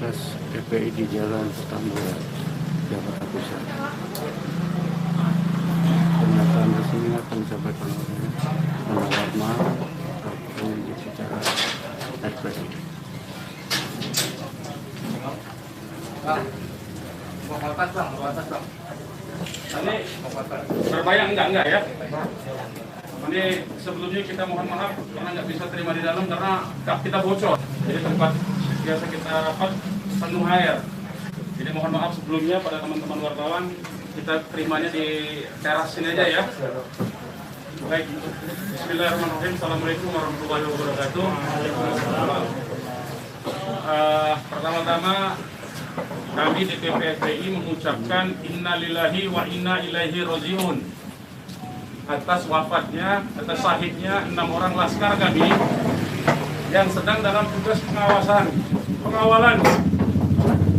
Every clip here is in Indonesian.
markas FPI di Jalan Petamburan, Jakarta Pusat. Pernyataan resmi akan disampaikan oleh Warma atau secara FPI. Ini berbayang enggak ya? Ini sebelumnya kita mohon maaf karena nggak bisa terima di dalam karena kap kita bocor. Jadi tempat biasa kita rapat penuh air. Jadi mohon maaf sebelumnya pada teman-teman wartawan, kita terimanya di teras sini aja ya. Baik, Bismillahirrahmanirrahim. Assalamualaikum warahmatullahi wabarakatuh. Pertama-tama kami DPP FPI mengucapkan innalillahi wa inna ilaihi rajiun atas wafatnya, atas syahidnya 6 orang laskar kami yang sedang dalam tugas pengawalan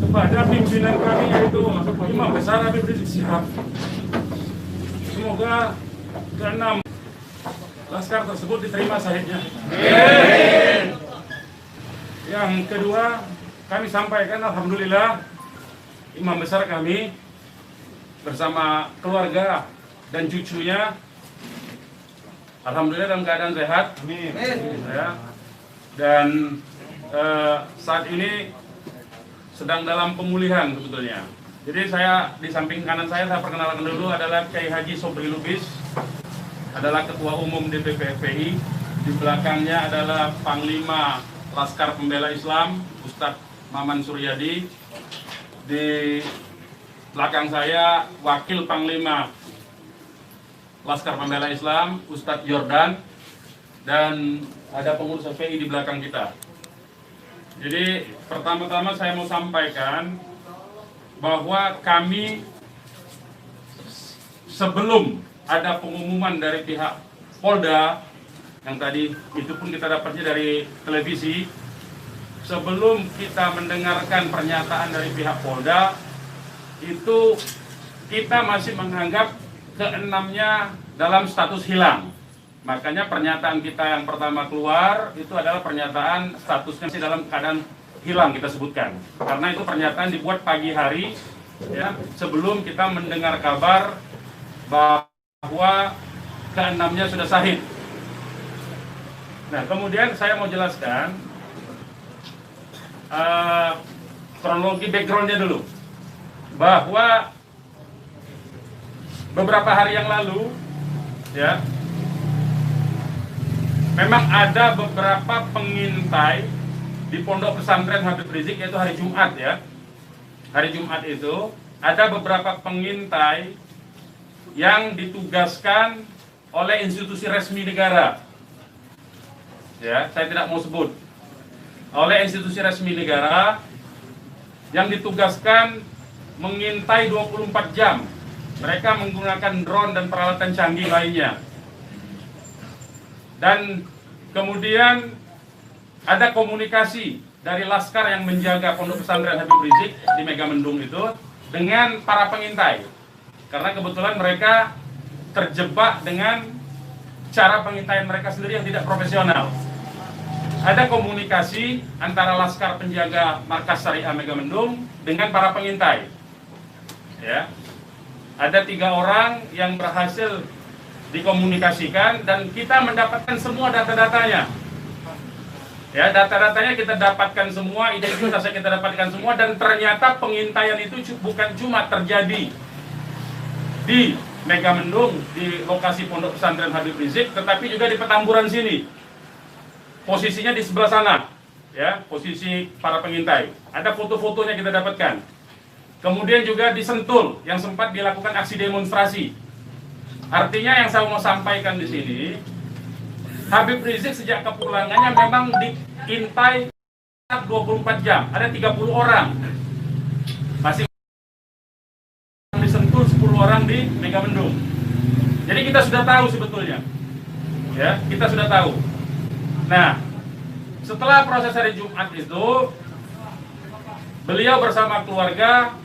kepada pimpinan kami yaitu Imam Besar Habib Rizik Syihab. Semoga ke-6 laskar tersebut diterima syahidnya. Yang kedua, kami sampaikan alhamdulillah Imam Besar kami bersama keluarga dan cucunya alhamdulillah dalam keadaan sehat. Amin. Ya. Dan saat ini sedang dalam pemulihan sebetulnya. Jadi saya di samping kanan saya perkenalkan dulu adalah Kiai Haji Sobri Lubis, adalah Ketua Umum DPP FPI. Di belakangnya adalah Panglima Laskar Pembela Islam Ustadz Maman Suryadi. Di belakang saya Wakil Panglima Laskar Pembela Islam Ustadz Jordan, dan ada pengurus FPI di belakang kita. Jadi pertama-tama saya mau sampaikan bahwa kami sebelum ada pengumuman dari pihak Polda, yang tadi itu pun kita dapatnya dari televisi, sebelum kita mendengarkan pernyataan dari pihak Polda, itu kita masih menganggap keenamnya dalam status hilang. Makanya pernyataan kita yang pertama keluar itu adalah pernyataan statusnya masih dalam keadaan hilang kita sebutkan. Karena itu pernyataan dibuat pagi hari ya, sebelum kita mendengar kabar bahwa keenamnya sudah syahid. Nah, kemudian saya mau jelaskan kronologi backgroundnya dulu, bahwa beberapa hari yang lalu ya, memang ada beberapa pengintai di Pondok Pesantren Habib Rizik, yaitu hari Jumat ya. Hari Jumat itu ada beberapa pengintai yang ditugaskan oleh institusi resmi negara. Ya, saya tidak mau sebut. Oleh institusi resmi negara yang ditugaskan mengintai 24 jam. Mereka menggunakan drone dan peralatan canggih lainnya. Dan kemudian ada komunikasi dari laskar yang menjaga Pondok Pesantren Habib Rizik di Megamendung itu dengan para pengintai. Karena kebetulan mereka terjebak dengan cara pengintaian mereka sendiri yang tidak profesional. Ada komunikasi antara laskar penjaga markas Syariah Megamendung dengan para pengintai. Ya. Ada 3 orang yang berhasil dikomunikasikan dan kita mendapatkan semua data-datanya. Ya, data-datanya kita dapatkan semua, identitasnya kita dapatkan semua, dan ternyata pengintaian itu bukan cuma terjadi di Megamendung, di lokasi Pondok Pesantren Habib Rizik, tetapi juga di Petamburan sini. Posisinya di sebelah sana, ya, posisi para pengintai. Ada foto-fotonya kita dapatkan. Kemudian juga di Sentul yang sempat dilakukan aksi demonstrasi. Artinya yang saya mau sampaikan di sini, Habib Rizik sejak kepulangannya memang diintai 24 jam. Ada 30 orang. Masih di Sentul, 10 orang di Megamendung. Jadi kita sudah tahu sebetulnya. Ya, kita sudah tahu. Nah, setelah proses hari Jumat itu, beliau bersama keluarga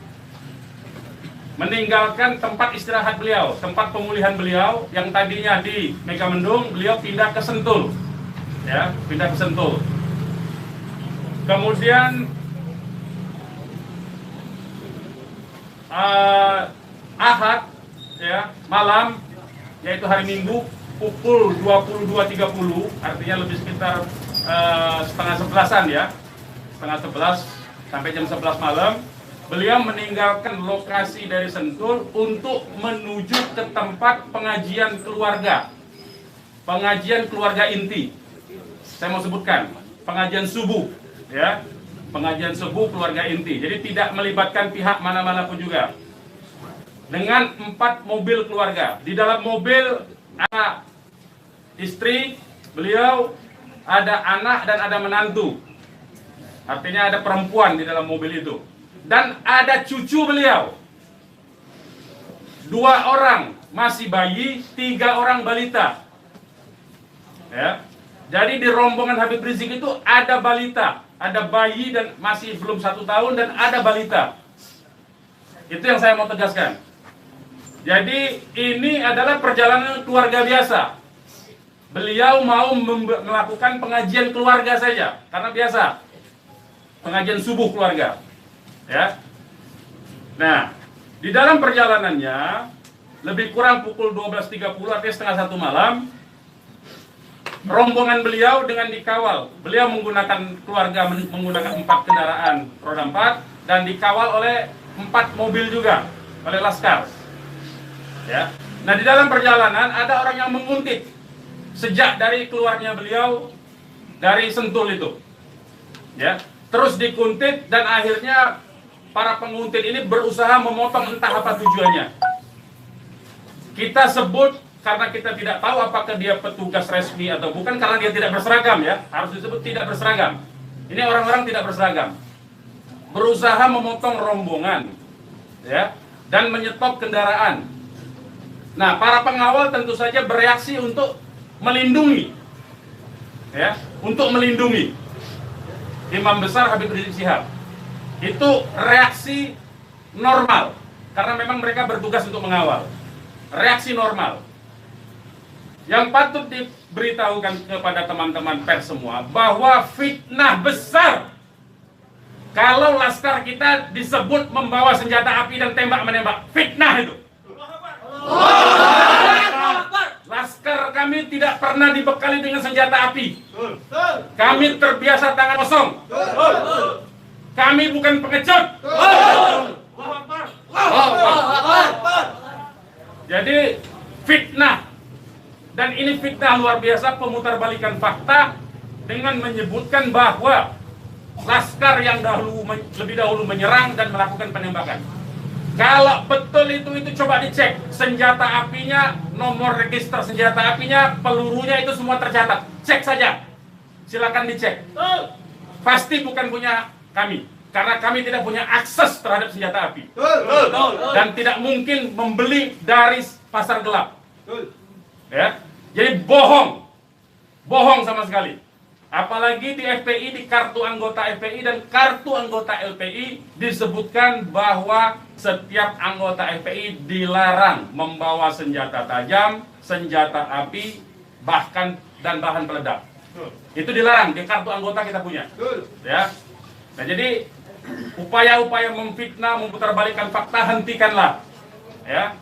meninggalkan tempat istirahat beliau, tempat pemulihan beliau yang tadinya di Megamendung, beliau pindah ke Sentul, ya, pindah ke Sentul. Kemudian Ahad ya malam, yaitu hari Minggu pukul 22.30, artinya lebih sekitar setengah 11-an ya, setengah 11 sampai jam 11 malam, beliau meninggalkan lokasi dari Sentul untuk menuju ke tempat pengajian keluarga inti. Saya mau sebutkan, pengajian subuh ya, pengajian subuh keluarga inti. Jadi tidak melibatkan pihak mana-mana pun juga. Dengan 4 mobil keluarga. Di dalam mobil ada istri beliau, ada anak dan ada menantu. Artinya ada perempuan di dalam mobil itu. Dan ada cucu beliau. 2 orang masih bayi, 3 orang balita. Ya. Jadi di rombongan Habib Rizik itu ada balita, ada bayi dan masih belum 1 tahun, dan ada balita. Itu yang saya mau tegaskan. Jadi ini adalah perjalanan keluarga biasa. Beliau mau melakukan pengajian keluarga saja, karena biasa pengajian subuh keluarga. Ya. Nah, di dalam perjalanannya lebih kurang pukul 12.30, artinya setengah 1 malam, rombongan beliau dengan dikawal. Beliau menggunakan keluarga menggunakan 4 kendaraan roda 4 dan dikawal oleh 4 mobil juga oleh laskar. Ya. Nah, di dalam perjalanan ada orang yang menguntit sejak dari keluarnya beliau dari Sentul itu. Ya. Terus dikuntit dan akhirnya para penguntit ini berusaha memotong, entah apa tujuannya. Kita sebut karena kita tidak tahu apakah dia petugas resmi atau bukan, karena dia tidak berseragam ya. Harus disebut tidak berseragam. Ini orang-orang tidak berseragam. Berusaha memotong rombongan ya, dan menyetop kendaraan. Nah, para pengawal tentu saja bereaksi untuk melindungi ya, untuk melindungi Imam Besar Habib Rizik Syihab. Itu reaksi normal, karena memang mereka bertugas untuk mengawal. Reaksi normal. Yang patut diberitahukan kepada teman-teman pers semua, bahwa fitnah besar kalau laskar kita disebut membawa senjata api dan tembak-menembak. Fitnah itu. Laskar kami tidak pernah dibekali dengan senjata api. Kami terbiasa tangan kosong. Kami bukan pengecut. Jadi fitnah, dan ini fitnah luar biasa, pemutarbalikan fakta dengan menyebutkan bahwa laskar yang lebih dahulu menyerang dan melakukan penembakan. Kalau betul itu coba dicek senjata apinya, nomor register senjata apinya, pelurunya itu semua tercatat. Cek saja, silakan dicek. Pasti bukan punya kami, karena kami tidak punya akses terhadap senjata api dan tidak mungkin membeli dari pasar gelap. Ya, jadi bohong sama sekali. Apalagi di FPI, di kartu anggota FPI dan kartu anggota LPI disebutkan bahwa setiap anggota FPI dilarang membawa senjata tajam, senjata api, bahkan dan bahan peledak. Itu dilarang di kartu anggota kita punya. Ya. Nah, jadi upaya-upaya memfitnah, memutarbalikkan fakta hentikanlah. Ya.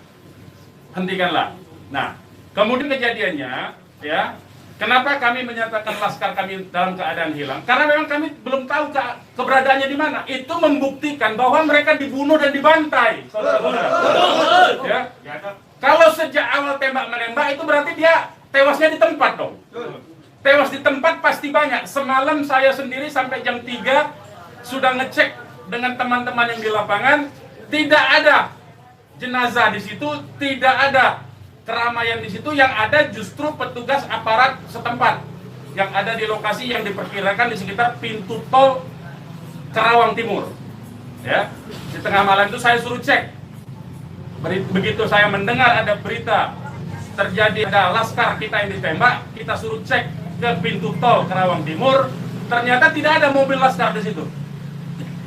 Hentikanlah. Nah, kemudian kejadiannya ya, kenapa kami menyatakan laskar kami dalam keadaan hilang? Karena memang kami belum tahu keberadaannya di mana. Itu membuktikan bahwa mereka dibunuh dan dibantai, saudara-saudara. Ya. Kalau sejak awal tembak-menembak itu berarti dia tewasnya di tempat dong. Tewas di tempat pasti banyak. Semalam saya sendiri sampai jam 3 sudah ngecek dengan teman-teman yang di lapangan, tidak ada jenazah di situ, tidak ada keramaian di situ. Yang ada justru petugas aparat setempat yang ada di lokasi yang diperkirakan di sekitar pintu tol Karawang Timur. Ya, di tengah malam itu saya suruh cek. Begitu saya mendengar ada berita terjadi ada laskar kita yang ditembak, kita suruh cek ke pintu tol Karawang Timur. Ternyata tidak ada mobil laskar di situ.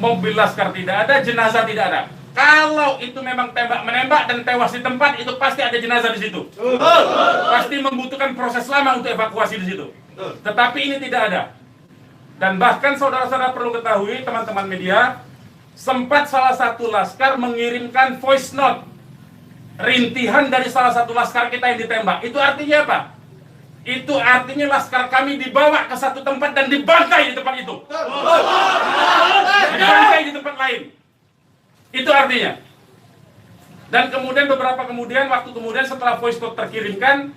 Mobil laskar tidak ada, jenazah tidak ada. Kalau itu memang tembak-menembak dan tewas di tempat, itu pasti ada jenazah di situ. Pasti membutuhkan proses lama untuk evakuasi di situ. Tetapi ini tidak ada. Dan bahkan saudara-saudara perlu ketahui, teman-teman media, sempat salah satu laskar mengirimkan voice note rintihan dari salah satu laskar kita yang ditembak. Itu artinya apa? Itu artinya laskar kami dibawa ke satu tempat dan dibantai di tempat itu. Dibantai di tempat lain. Itu artinya. Dan kemudian waktu kemudian setelah voice note terkirimkan,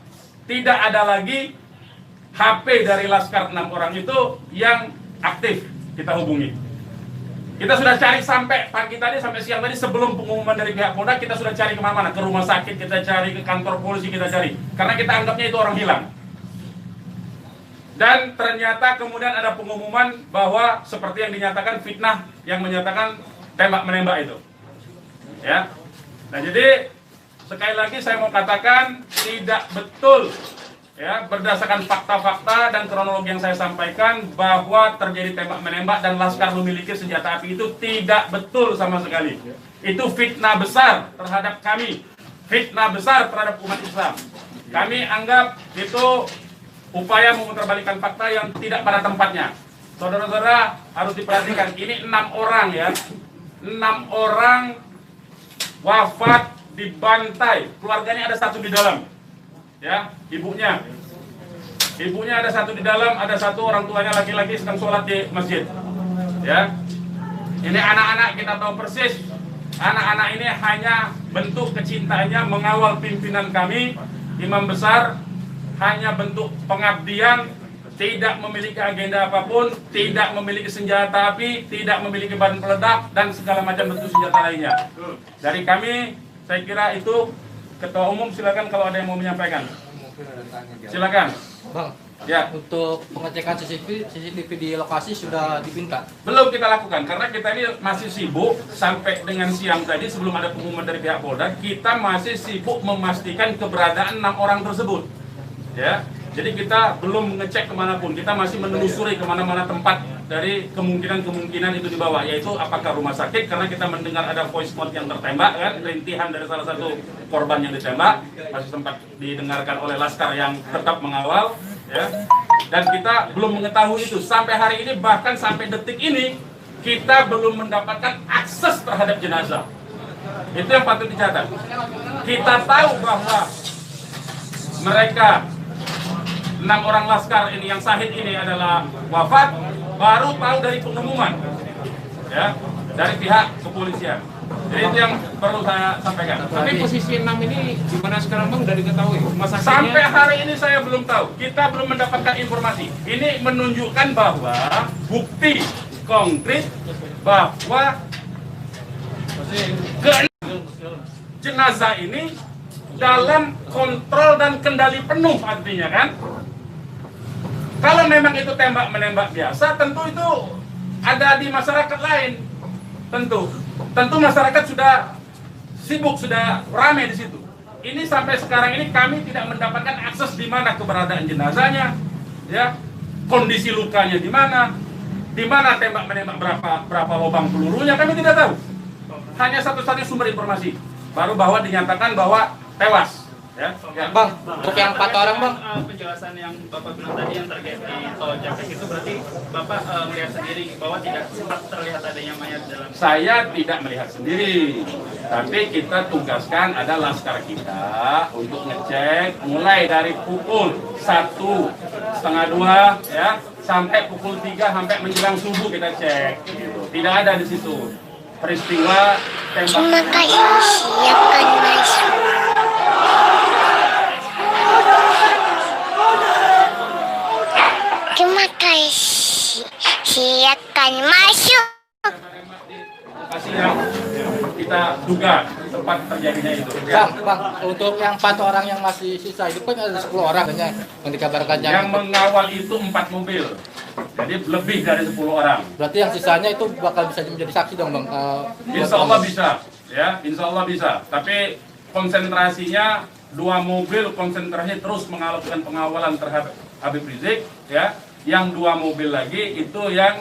tidak ada lagi HP dari laskar 6 orang itu yang aktif kita hubungi. Kita sudah cari sampai pagi tadi, sampai siang tadi, sebelum pengumuman dari pihak Polda, kita sudah cari kemana-mana. Ke rumah sakit kita cari, ke kantor polisi kita cari. Karena kita anggapnya itu orang hilang. Dan ternyata kemudian ada pengumuman bahwa seperti yang dinyatakan fitnah, yang menyatakan tembak-menembak itu. Ya. Nah jadi, sekali lagi saya mau katakan, tidak betul. Ya, berdasarkan fakta-fakta dan kronologi yang saya sampaikan bahwa terjadi tembak-menembak dan laskar memiliki senjata api itu tidak betul sama sekali. Itu fitnah besar terhadap kami, fitnah besar terhadap umat Islam. Kami anggap itu upaya memutarbalikkan fakta yang tidak pada tempatnya. Saudara-saudara harus diperhatikan, ini 6 orang ya, 6 orang wafat dibantai, keluarganya ada 1 di dalam. Ya, ibunya ada 1 di dalam, ada 1 orang tuanya laki-laki sedang sholat di masjid. Ya, ini anak-anak kita tahu persis. Anak-anak ini hanya bentuk kecintaannya mengawal pimpinan kami, imam besar, hanya bentuk pengabdian, tidak memiliki agenda apapun, tidak memiliki senjata api, tidak memiliki bahan peledak dan segala macam bentuk senjata lainnya. Dari kami, saya kira itu. Ketua Umum silakan kalau ada yang mau menyampaikan. Silakan. Bang, ya. Untuk pengecekan CCTV di lokasi sudah dipinta? Belum kita lakukan karena kita ini masih sibuk sampai dengan siang tadi sebelum ada pengumuman dari pihak Polda, kita masih sibuk memastikan keberadaan 6 orang tersebut. Ya. Jadi kita belum mengecek kemanapun, kita masih menelusuri kemana-mana tempat dari kemungkinan-kemungkinan itu dibawa, yaitu apakah rumah sakit, karena kita mendengar ada voice note yang tertembak, kan, rintihan dari salah satu korban yang ditembak, masih sempat didengarkan oleh laskar yang tetap mengawal, ya. Dan kita belum mengetahui itu, sampai hari ini, bahkan sampai detik ini, kita belum mendapatkan akses terhadap jenazah. Itu yang patut dicatat. Kita tahu bahwa mereka 6 orang laskar ini yang syahid ini adalah wafat, baru tahu dari pengumuman, ya, dari pihak kepolisian. Jadi itu yang perlu saya sampaikan. Tapi posisi 6 ini di mana sekarang Bang, udah diketahui? Sampai hari ini saya belum tahu. Kita belum mendapatkan informasi. Ini menunjukkan bahwa bukti konkret bahwa jenazah ini dalam kontrol dan kendali penuh, artinya kan. Kalau memang itu tembak-menembak biasa, tentu itu ada di masyarakat lain. Tentu masyarakat sudah sibuk, sudah ramai di situ. Ini sampai sekarang ini kami tidak mendapatkan akses di mana keberadaan jenazahnya, ya, kondisi lukanya di mana tembak-menembak, berapa lubang pelurunya, kami tidak tahu. Hanya satu-satunya sumber informasi, baru bahwa dinyatakan bahwa tewas. Ya. Bang, untuk yang 4 orang Bang, penjelasan yang Bapak bilang tadi yang terkait di tol Japek itu berarti Bapak melihat sendiri bahwa tidak sempat terlihat adanya mayat dalam. Saya tidak melihat sendiri, tapi kita tugaskan ada laskar kita untuk ngecek mulai dari pukul 1:30 ya sampai pukul 3 sampai menjelang subuh kita cek. Gitu. Tidak ada di situ peristiwa tembak. Terima kasih, siapkan masuk. Terima kasih, silakan masuk. Lokasi yang kita duga tempat terjadinya itu. Bang, untuk yang 4 orang yang masih sisa itu kan ada 10 orang kan yang dikabarkan Yang mengawal itu 4 mobil, jadi lebih dari 10 orang. Berarti yang sisanya itu bakal bisa menjadi saksi dong Bang? Insya Allah bisa, ya, insya Allah bisa. Tapi konsentrasinya 2 mobil konsentrasi terus melakukan pengawalan terhadap Habib Rizik, ya. Yang 2 mobil lagi itu yang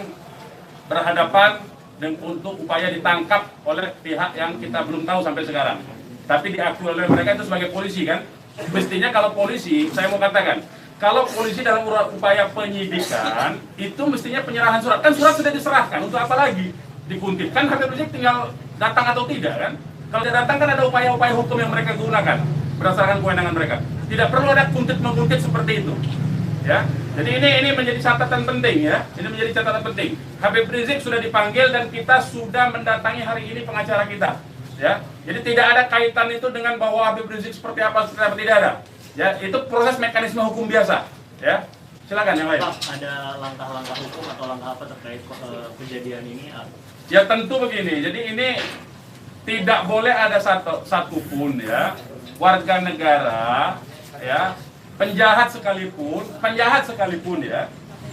berhadapan dan untuk upaya ditangkap oleh pihak yang kita belum tahu sampai sekarang. Tapi diakui oleh mereka itu sebagai polisi kan. Mestinya kalau polisi, saya mau katakan, kalau polisi dalam upaya penyidikan itu mestinya penyerahan surat. Kan surat sudah diserahkan, untuk apa lagi? dikuntipkan, Habib Rizik tinggal datang atau tidak kan? Kalau dia datang kan ada upaya-upaya hukum yang mereka gunakan berdasarkan kewenangan mereka. Tidak perlu ada kuntit-mengkuntit seperti itu. Ya, jadi ini menjadi catatan penting ya. Ini menjadi catatan penting. Habib Rizik sudah dipanggil dan kita sudah mendatangi hari ini pengacara kita. Ya, jadi tidak ada kaitan itu dengan bahwa Habib Rizik seperti apa tidak ada. Ya, itu proses mekanisme hukum biasa. Ya, silakan yang lain. Pak, ada langkah-langkah hukum atau langkah apa terkait kejadian ini? Ya tentu begini. Jadi ini tidak boleh ada satupun ya warga negara ya penjahat sekalipun ya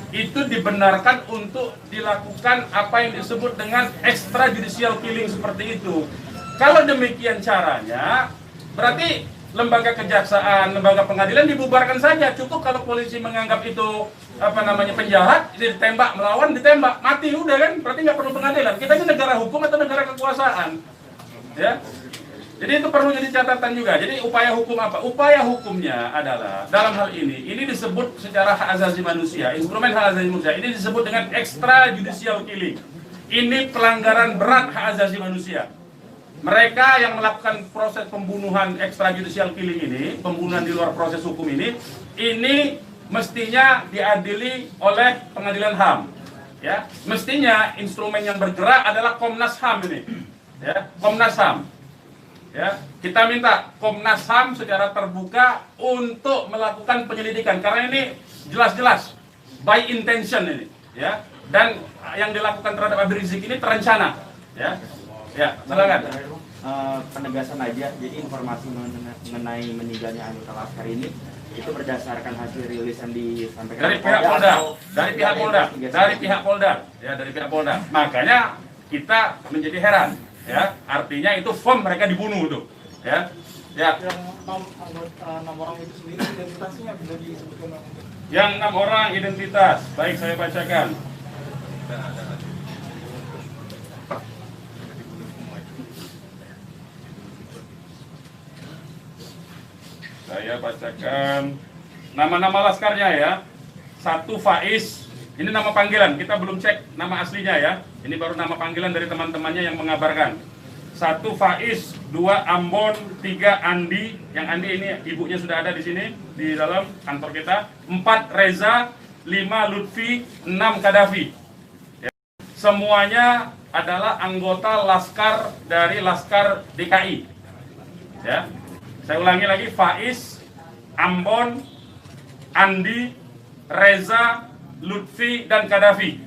itu dibenarkan untuk dilakukan apa yang disebut dengan extrajudicial killing seperti itu. Kalau demikian caranya, berarti lembaga kejaksaan, lembaga pengadilan dibubarkan saja. Cukup kalau polisi menganggap itu penjahat, ditembak, melawan, ditembak, mati udah kan? Berarti nggak perlu pengadilan. Kita ini negara hukum atau negara kekuasaan, ya. Jadi itu perlu jadi catatan juga. Jadi upaya hukum apa? Upaya hukumnya adalah dalam hal ini disebut secara hak asasi manusia, instrumen hak asasi manusia. Ini disebut dengan extrajudicial killing. Ini pelanggaran berat hak asasi manusia. Mereka yang melakukan proses pembunuhan extrajudicial killing ini, pembunuhan di luar proses hukum ini mestinya diadili oleh pengadilan HAM. Ya, mestinya instrumen yang bergerak adalah Komnas HAM ini. Ya, Komnas HAM. Ya, kita minta Komnas HAM secara terbuka untuk melakukan penyelidikan karena ini jelas-jelas by intention ini, ya. Dan yang dilakukan terhadap Habib Rizik ini terencana, ya. Ya, silakan. Penegasan aja, jadi informasi mengenai meninggalnya anggota Laskar ini itu berdasarkan hasil rilis yang disampaikan dari pihak Polda. Makanya kita menjadi heran. Ya, artinya itu firm mereka dibunuh tuh, ya. Yang 6 orang itu sendiri identitasnya bisa disebutkan. Yang 6 orang identitas, baik saya bacakan. Saya bacakan nama-nama laskarnya ya. 1 Faiz. Ini nama panggilan, kita belum cek nama aslinya ya. Ini baru nama panggilan dari teman-temannya yang mengabarkan. 1 Faiz, 2 Ambon, 3 Andi. Yang Andi ini ibunya sudah ada di sini, di dalam kantor kita. 4 Reza, 5 Lutfi, 6 Kadafi. Ya. Semuanya adalah anggota Laskar dari Laskar DKI. Ya. Saya ulangi lagi, Faiz, Ambon, Andi, Reza, Lutfi dan Kadafi,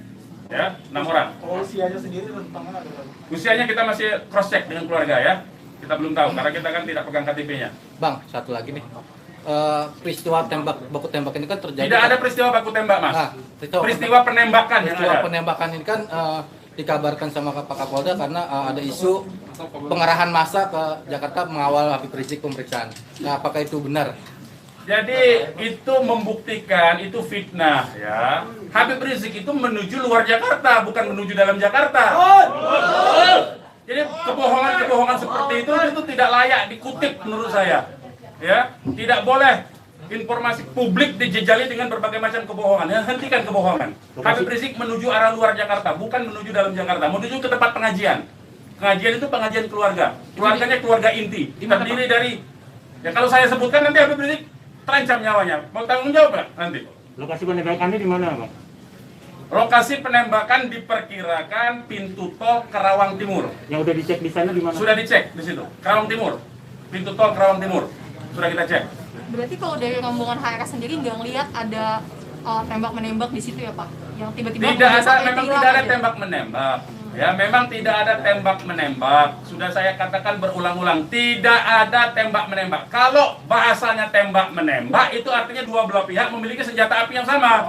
ya, 6 orang. Usianya sendiri rentangan ada. Usianya kita masih cross check dengan keluarga ya. Kita belum tahu karena kita kan tidak pegang KTP-nya. Bang, satu lagi nih. Peristiwa baku tembak ini kan terjadi. Tidak ada peristiwa baku tembak, Mas. Peristiwa penembakan yang ada. Peristiwa penembakan ini kan dikabarkan sama Pak Kapolda karena ada isu pengerahan massa ke Jakarta mengawal Habib Rizik pemeriksaan. Nah, apakah itu benar? Jadi itu membuktikan itu fitnah ya. Habib Rizik itu menuju luar Jakarta, bukan menuju dalam Jakarta. Jadi kebohongan-kebohongan seperti itu tidak layak dikutip menurut saya. Ya, tidak boleh informasi publik dijejali dengan berbagai macam kebohongan. Ya, hentikan kebohongan. Habib Rizik menuju arah luar Jakarta, bukan menuju dalam Jakarta. Menuju ke tempat pengajian. Pengajian itu pengajian keluarga. Keluarganya keluarga inti. Terdiri dari, ya kalau saya sebutkan nanti Habib Rizik terancam nyawanya. Mau tanggung jawab nggak nanti? Lokasi penembakannya di mana, Bang? Lokasi penembakan diperkirakan pintu tol Karawang Timur. Yang udah dicek di sana di mana? Sudah dicek di situ. Karawang Timur. Pintu tol Karawang Timur. Sudah kita cek. Berarti kalau dari rombongan HRS sendiri nggak ngelihat ada tembak-menembak di situ ya, Pak? Yang tiba-tiba memang tidak ada tembak-menembak. Ya, memang tidak ada tembak-menembak. Sudah saya katakan berulang-ulang, tidak ada tembak-menembak. Kalau bahasanya tembak-menembak, itu artinya dua belah pihak memiliki senjata api yang sama.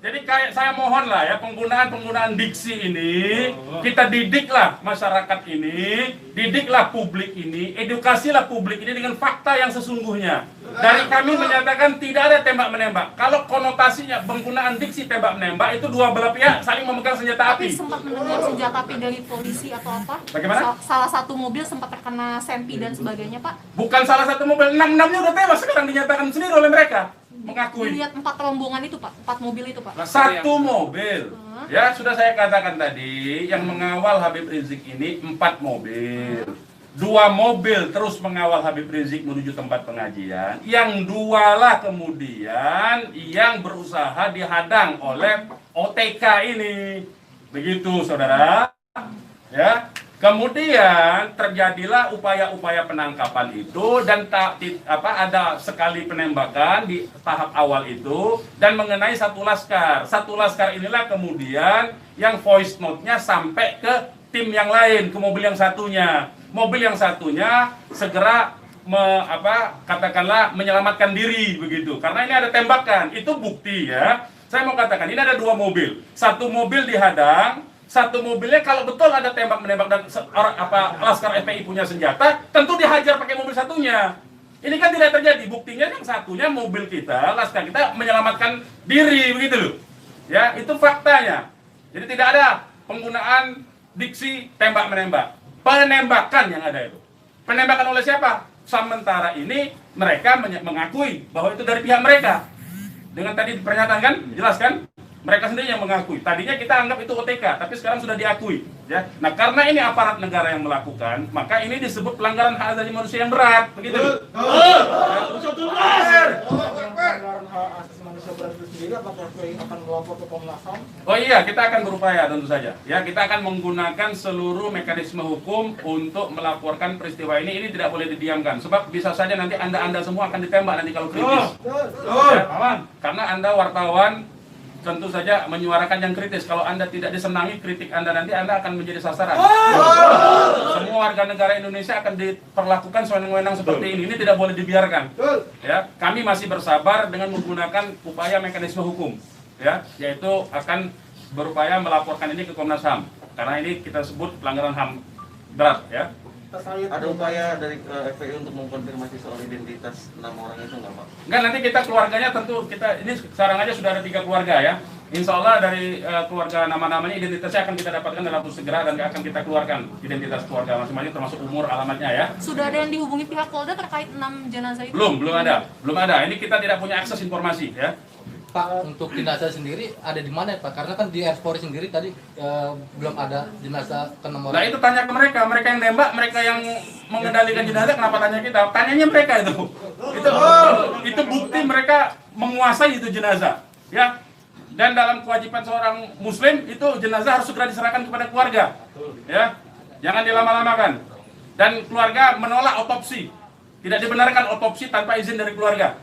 Jadi kayak saya mohon lah ya, penggunaan diksi ini, kita didiklah masyarakat ini, didiklah publik ini, edukasilah publik ini dengan fakta yang sesungguhnya. Dari kami menyatakan tidak ada tembak-menembak. Kalau konotasinya penggunaan diksi tembak-menembak, itu dua belah pihak saling memegang senjata api. Tapi sempat mendengar senjata api dari polisi atau apa? Bagaimana? Salah satu mobil sempat terkena sempi dan sebagainya, Pak? Bukan salah satu mobil, 6-6-nya udah tewas sekarang dinyatakan sendiri oleh mereka. mengakui. Lihat 4 rombongan itu Pak, 4 mobil itu Pak. Nah, satu mobil. Ya, sudah saya katakan tadi, yang mengawal Habib Rizik ini 4 mobil. 2 mobil terus mengawal Habib Rizik menuju tempat pengajian. Yang 2 lah kemudian yang berusaha dihadang oleh OTK ini. Begitu, saudara. Ya. Kemudian terjadilah upaya-upaya penangkapan itu dan ada sekali penembakan di tahap awal itu dan mengenai satu laskar. Satu laskar inilah kemudian yang voice note-nya sampai ke tim yang lain, ke mobil yang satunya. Mobil yang satunya segera katakanlah menyelamatkan diri begitu. Karena ini ada tembakan. Itu bukti ya. Saya mau katakan ini ada 2 mobil. Satu mobil dihadang, satu mobilnya kalau betul ada tembak-menembak dan laskar FPI punya senjata, tentu dihajar pakai mobil satunya. Ini kan tidak terjadi. Buktinya yang satunya mobil kita, laskar kita menyelamatkan diri begitu loh. Ya, itu faktanya. Jadi tidak ada penggunaan diksi tembak-menembak. Penembakan yang ada itu. Penembakan oleh siapa? Sementara ini mereka mengakui bahwa itu dari pihak mereka. Dengan tadi pernyataan kan, jelas kan? Mereka sendiri yang mengakui. Tadinya kita anggap itu OTK, tapi sekarang sudah diakui. Ya. Nah, karena ini aparat negara yang melakukan, maka ini disebut pelanggaran hak asasi manusia yang berat. Begitu. Oh iya, kita akan berupaya tentu saja. Ya, kita akan menggunakan seluruh mekanisme hukum untuk melaporkan peristiwa ini. Ini tidak boleh didiamkan. Sebab bisa saja nanti Anda semua akan ditembak nanti kalau kritis. Ya, karena Anda wartawan tentu saja menyuarakan yang kritis. Kalau Anda tidak disenangi kritik Anda, nanti Anda akan menjadi sasaran. Semua warga negara Indonesia akan diperlakukan sewenang-wenang seperti ini. Ini tidak boleh dibiarkan. Ya, kami masih bersabar dengan menggunakan upaya mekanisme hukum. Ya, yaitu akan berupaya melaporkan ini ke Komnas HAM. Karena ini kita sebut pelanggaran HAM berat. Ya. Ada upaya dari FPI untuk mengkonfirmasi soal identitas 6 orang itu nggak Pak? Enggak, nanti kita keluarganya tentu ini sekarang aja sudah ada 3 keluarga ya. Insya Allah dari keluarga nama-namanya identitasnya akan kita dapatkan dalam waktu segera dan akan kita keluarkan identitas keluarga masing-masing termasuk umur, alamatnya ya. Sudah ada yang dihubungi pihak Polda terkait 6 jenazah itu? Belum ada. Ini kita tidak punya akses informasi ya. Pak, untuk jenazah sendiri ada di mana Pak? Karena kan di Polri sendiri tadi belum ada jenazah ke-6 orang. Nah itu tanya ke mereka yang nembak, mereka yang mengendalikan jenazah, kenapa tanya kita? Tanyanya mereka itu. Itu bukti mereka menguasai itu jenazah, ya. Dan dalam kewajiban seorang Muslim itu jenazah harus segera diserahkan kepada keluarga, ya. Jangan dilama-lamakan. Dan keluarga menolak otopsi, tidak dibenarkan otopsi tanpa izin dari keluarga.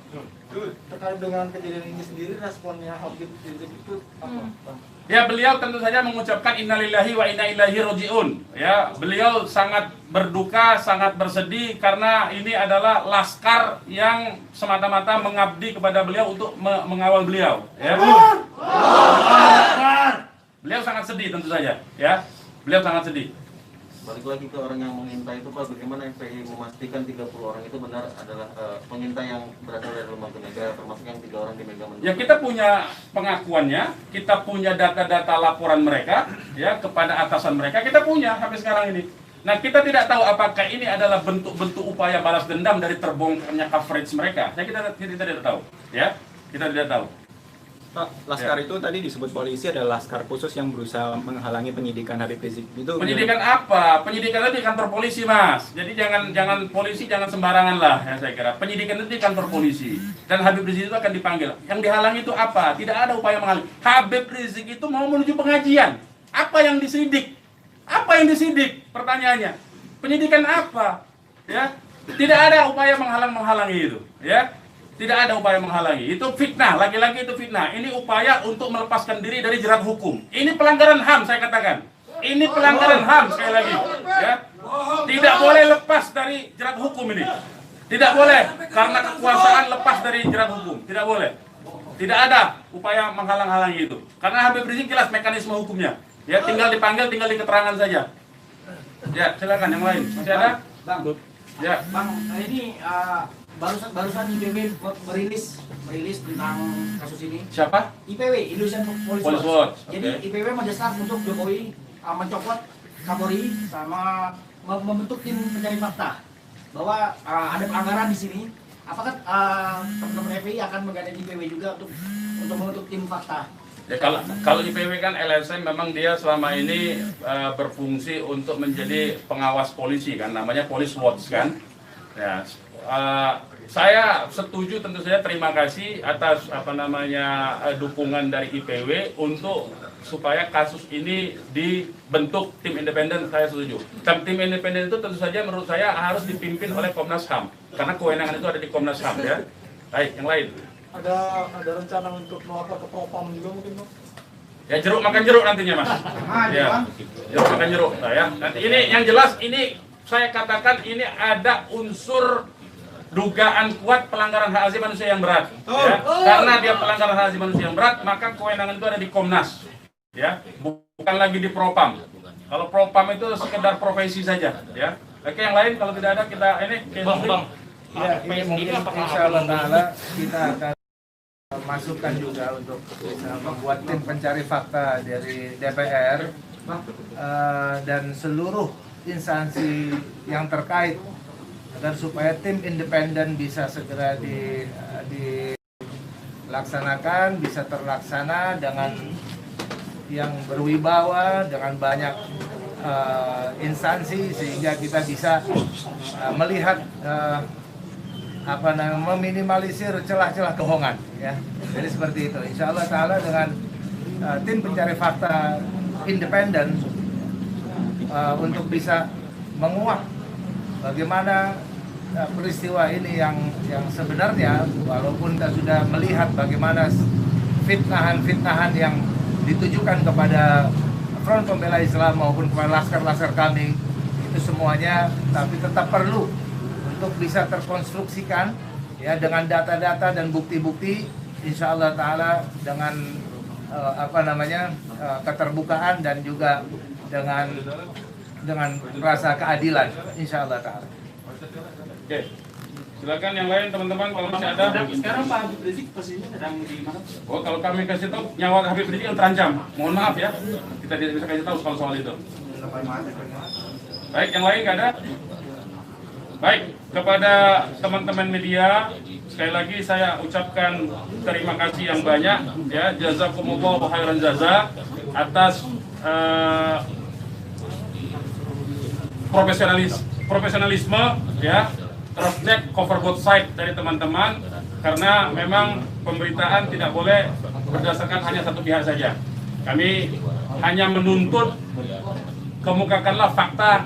Terkait dengan kejadian ini sendiri, responnya Habib Rizik itu apa? Ya, beliau tentu saja mengucapkan innalillahi wa inna ilaihi rajiun. Ya, beliau sangat berduka, sangat bersedih karena ini adalah laskar yang semata-mata mengabdi kepada beliau untuk mengawal beliau. Ya. Beliau sangat sedih tentu saja. Ya, beliau sangat sedih. Balik lagi ke orang yang mengintai itu Pak, bagaimana FPI memastikan 30 orang itu benar adalah pengintai yang berasal dari lembaga negara, termasuk yang 3 orang di Megamendung? Ya, kita punya pengakuannya, kita punya data-data laporan mereka ya kepada atasan mereka, kita punya sampai sekarang ini. Nah, kita tidak tahu apakah ini adalah bentuk-bentuk upaya balas dendam dari terbongkarnya coverage mereka. Kita tidak tahu, ya. Kita tidak tahu. Pak, laskar itu tadi disebut polisi adalah laskar khusus yang berusaha menghalangi penyidikan Habib Rizik. Itu penyidikan apa? Penyidikan itu di kantor polisi, Mas. Jadi jangan polisi jangan sembarangan lah ya saya kira. Penyidikan itu di kantor polisi dan Habib Rizik itu akan dipanggil. Yang dihalangi itu apa? Tidak ada upaya menghalangi. Habib Rizik itu mau menuju pengajian. Apa yang disidik? Apa yang disidik? Pertanyaannya. Penyidikan apa? Ya. Tidak ada upaya menghalangi itu, ya. Tidak ada upaya menghalangi. Itu fitnah, lagi-lagi itu fitnah. Ini upaya untuk melepaskan diri dari jerat hukum. Ini pelanggaran HAM saya katakan. Ini pelanggaran HAM sekali lagi, ya. Tidak boleh lepas dari jerat hukum ini. Tidak boleh karena kekuasaan lepas dari jerat hukum. Tidak boleh. Tidak ada upaya menghalang-halangi itu. Karena Habib Rizik jelas mekanisme hukumnya. Ya, tinggal dipanggil, tinggal di keterangan saja. Ya, silakan yang lain. Masih ada? Bang. Ya. Bang, ini barusan IPW merilis tentang kasus ini. Siapa? IPW, Indonesian Police Watch. Watch. Okay. Jadi IPW mendesak untuk Jokowi mencopot Kapolri sama membentuk tim pencari fakta bahwa ada pelanggaran di sini apakah teman-teman FPI akan menggandeng IPW juga untuk membentuk tim fakta? Ya, kalau IPW kan LSM memang dia selama ini berfungsi untuk menjadi pengawas polisi kan, namanya Police Watch kan. Ya, saya setuju, tentu saja terima kasih atas dukungan dari IPW untuk supaya kasus ini dibentuk tim independen. Saya setuju. Tim independen itu tentu saja menurut saya harus dipimpin oleh Komnas HAM karena kewenangan itu ada di Komnas HAM ya. Baik, yang lain. Ada rencana untuk melapor ke Propam juga mungkin, Bang? Ya, jeruk makan jeruk nantinya, Mas. Ya, jeruk makan jeruk. Nah, ya. Nanti ini yang jelas ini saya katakan ini ada unsur dugaan kuat pelanggaran hak asasi manusia yang berat. Ya. Karena dia pelanggaran hak asasi manusia yang berat, maka kewenangan itu ada di Komnas. Ya, bukan lagi di Propam. Kalau Propam itu sekedar profesi saja, ya. Oke, yang lain kalau tidak ada kita ini Bang. Ya, ini mungkin insyaallah taala kita akan masukkan juga untuk bisa membuat tim pencari fakta dari DPR dan seluruh instansi yang terkait agar supaya tim independen bisa segera dilaksanakan, bisa terlaksana dengan yang berwibawa, dengan banyak instansi sehingga kita bisa melihat meminimalisir celah-celah kebohongan ya. Jadi seperti itu. Insya Allah taala dengan tim pencari fakta independen untuk bisa menguak bagaimana peristiwa ini yang sebenarnya, walaupun kita sudah melihat bagaimana fitnahan-fitnahan yang ditujukan kepada Front Pembela Islam maupun kepada laskar-laskar kami itu semuanya, tapi tetap perlu untuk bisa terkonstruksikan ya dengan data-data dan bukti-bukti, insya Allah taala dengan keterbukaan dan juga dengan rasa keadilan, insya Allah taala. Oke, silakan yang lain teman-teman kalau masih ada. Sekarang Pak Habib Rizik posisinya sedang di mana? Oh, kalau kami kasih tahu nyawa Habib Rizik yang terancam, mohon maaf ya, kita tidak bisa kasih tahu soal itu. Baik, yang lain nggak ada? Baik, kepada teman-teman media, sekali lagi saya ucapkan terima kasih yang banyak ya, jazakumullah khairan jaza atas profesionalisme ya, cross check cover both side dari teman-teman, karena memang pemberitaan tidak boleh berdasarkan hanya satu pihak saja. Kami hanya menuntut kemukakanlah fakta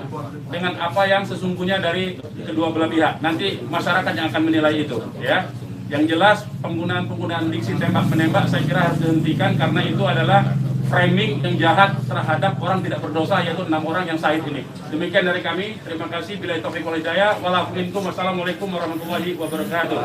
dengan apa yang sesungguhnya dari kedua belah pihak. Nanti masyarakat yang akan menilai itu, ya. Yang jelas penggunaan diksi tembak-menembak saya kira harus dihentikan karena itu adalah framing yang jahat terhadap orang tidak berdosa, yaitu 6 orang yang syahid ini. Demikian dari kami. Terima kasih. Billahi taufiq wal hidayah. Wassalamualaikum warahmatullahi wabarakatuh.